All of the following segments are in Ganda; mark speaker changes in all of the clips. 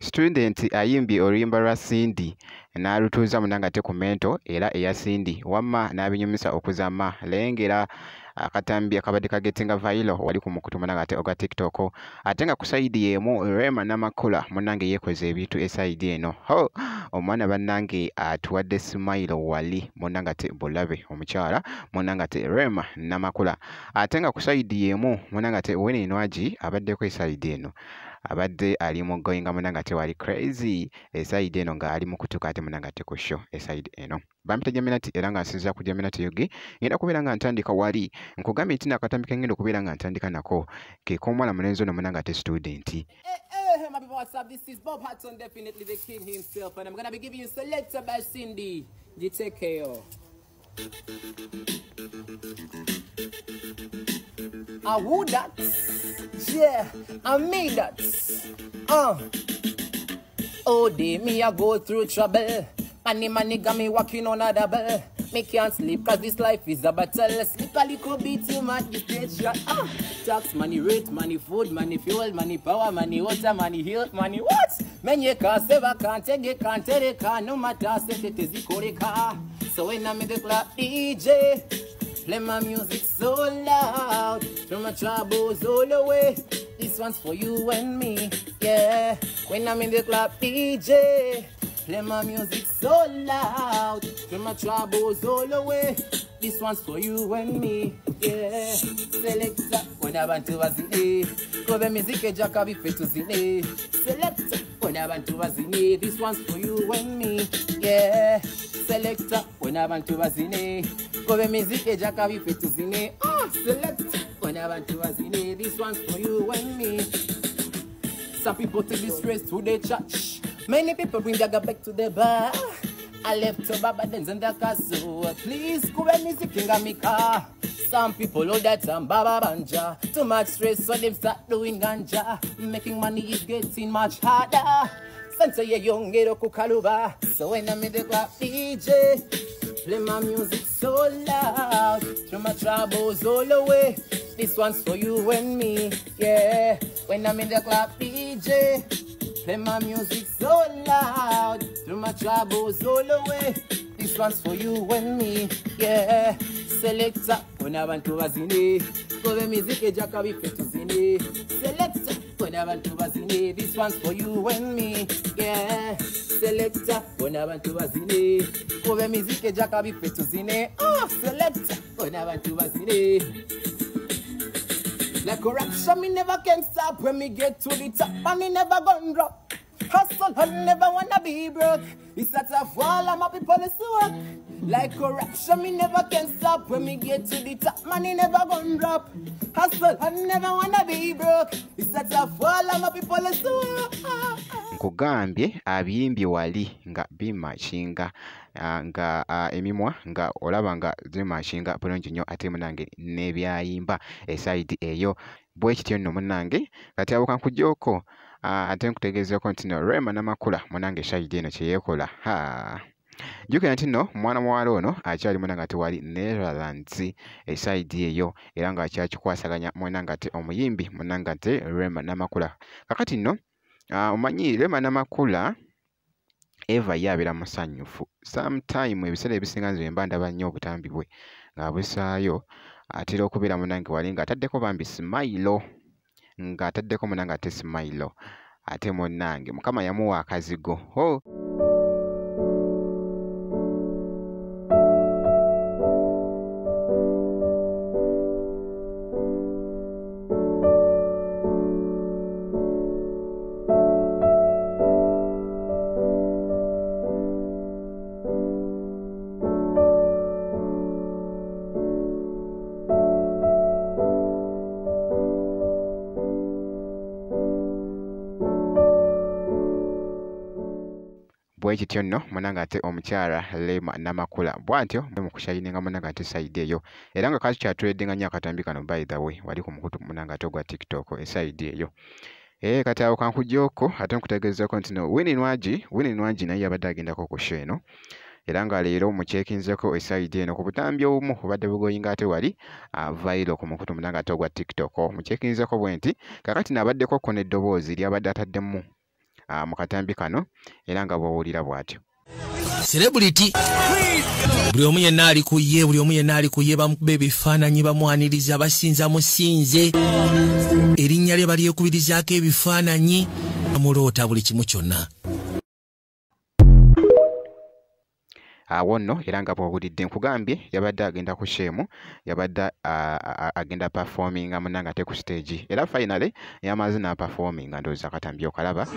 Speaker 1: Student ayimbye oluyimba lwa Cindy n'alutuuza munanga ate ku mento era eya Cindy wamma n'abinyumisa okuzama lengera akatambi akabadde kagetinga viral wali ku mukutu munanga ate ogwa TikTok ate nga ku side yemu Rema Namakula munange yekoze ebintu eside eno omwana bannange atuwadde smile wali munanga ate bulabe omukyala munanga ate Rema Namakula ate nga ku side yemu munanga ate Winnie Nwagi abaddeko eside eno abadde ali mu goyinga munanga te wali crazy eside eno nga ali mu kutuka ate munanga te ku show eside eno bampita Geminati era nga nsinza ku Geminati yogi ngenda kubeera nga ntandika wali nkugambye nti nakatambi kengenda okubeera nga ntandika nako ke k'omwana mulenzi ono munanga te student.
Speaker 2: Hey, my people, what's up? This is Bob Hudson, definitely the king himself, and I'm gonna be giving you Selector by Cindy. You take care. I would that, yeah, I made that. Oh, day me I go through trouble. Money got me walking on a double. Me can't sleep cause this life is a battle. Sleep a little bit too much, this stage shot. Tax money, rate money, food money, fuel money, power money, water money, health money. What? Men you can't save, can't take it, can't take it, can't no matter, set it is the car. So when I'm in the club, DJ, play my music so loud, throw my troubles all away. This one's for you and me, yeah. When I'm in the club, DJ, play my music so loud, throw my troubles all away. This one's for you and me, yeah. Selector, when I want to wazine, cover music jaka bifetu zine. Selector, when I want to wazine, this one's for you and me, yeah. Selector, when I want to wazine, cover music jaka bifetu zine. Selector, when I want to wazine, this one's for you and me. Some people take this race to the church. Many people bring their back to the bar. I left to Baba Dance and the castle. Please, go and music in my car. Some people know that I'm Baba Banja. Too much stress, so them start doing ganja. Making money is getting much harder. Since you're young, get a kukaluba. So when I'm in the club, DJ, play my music so loud, throw my troubles all away. This one's for you and me, yeah. When I'm in the club, DJ, play my music so loud, throw my troubles all away. This one's for you and me, yeah. Selector, when I want to wazine, cover music jaka bifetu zine. Selector, when I want to wazine, this one's for you and me, yeah. Selector, when I want to wazine, cover music jaka bifetu zine. Selector, when I want to wazine. Like corruption, me never can stop when me get to the top, and me never gonna drop. Hustle, I never wanna be broke. It's a tough wall, and my people is work. Like corruption, me never can stop when me get to the top, money never gonna drop. Hustle, I never wanna be broke. It's a tough wall, and my people is work.
Speaker 1: Nkugambye abiyimbye wali nga bimashinga nga emimwa nga olaba nga zimashinga bulungi nnyo ate munange n'ebyayimba eside eyo bwe kityo nno munange kati abo kankujjoko ate nkutegeezeko nti no Rema Namakula munange side eno kye yeekola jjukira nti nno mwana muwala ono akyali munange ate wali Netherlands eside eyo era nga akyakikwasaganya munange ate omuyimbi munange ate Rema Namakula kakati nno omanyi Rema Namakula Eva yabira musanyufu sometime ebiseera ebisinga nze mba ndaba nnyo obutambi bwe nga busaayo atera okubeera munange wali nga ataddeko bambi smile nga ataddeko munange ate smile ate munnange Mukama yamuwa akazigo bwekityo nno munange ate omukyala Rema Namakula bwatyo mu kushayininga munange ate side eyo era nga kati kyatuleddenga nnyo akatambi kano by the way wali ku mukutu munange ate ogwa TikTok eside eyo kati awo kankujjoko ate nkutegeezako nti no Winnie Nwagi naye yabadde agendako ku show eno era nga leero mucekinzeko eside eno ku butambi obumu obadde bugoyinga ate wali viral ku mukutu munange ate ogwa TikTok mucekinzeko bwe nti kakati n'abaddeko ko n'eddoboozi lyabadde ataddemu mu katambi kano era nga bw'owulira bw'atyo.
Speaker 3: Celebrity buli omu yenna ali ku ye, buli omu yenna ali ku ye, bamukuba ebifaananyi bamwaniriza basinza musinze, erinnya lye balyekubirizaako ebifaananyi, bamuloota buli kimu kyonna.
Speaker 1: Awo nno era nga bw'owulidde nkugambye yabadde agenda ku shemu, yabadde agenda performinga munanga ate ku stage era finally yamaze na performinga ndowooza akatambi okalaba.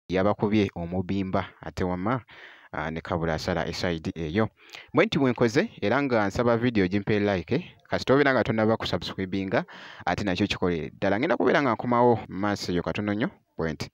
Speaker 1: Yabakubye omubimba ate wama ne kabula asala eside eyo. Mwe nti mwenkoze era nga nsaba video gimpe like kasita obeera nga tonaba kusubscribinga ate nakyo kikole ddala ngenda kubeera nga nkomawo maaso eyo katono nnyo bwenti.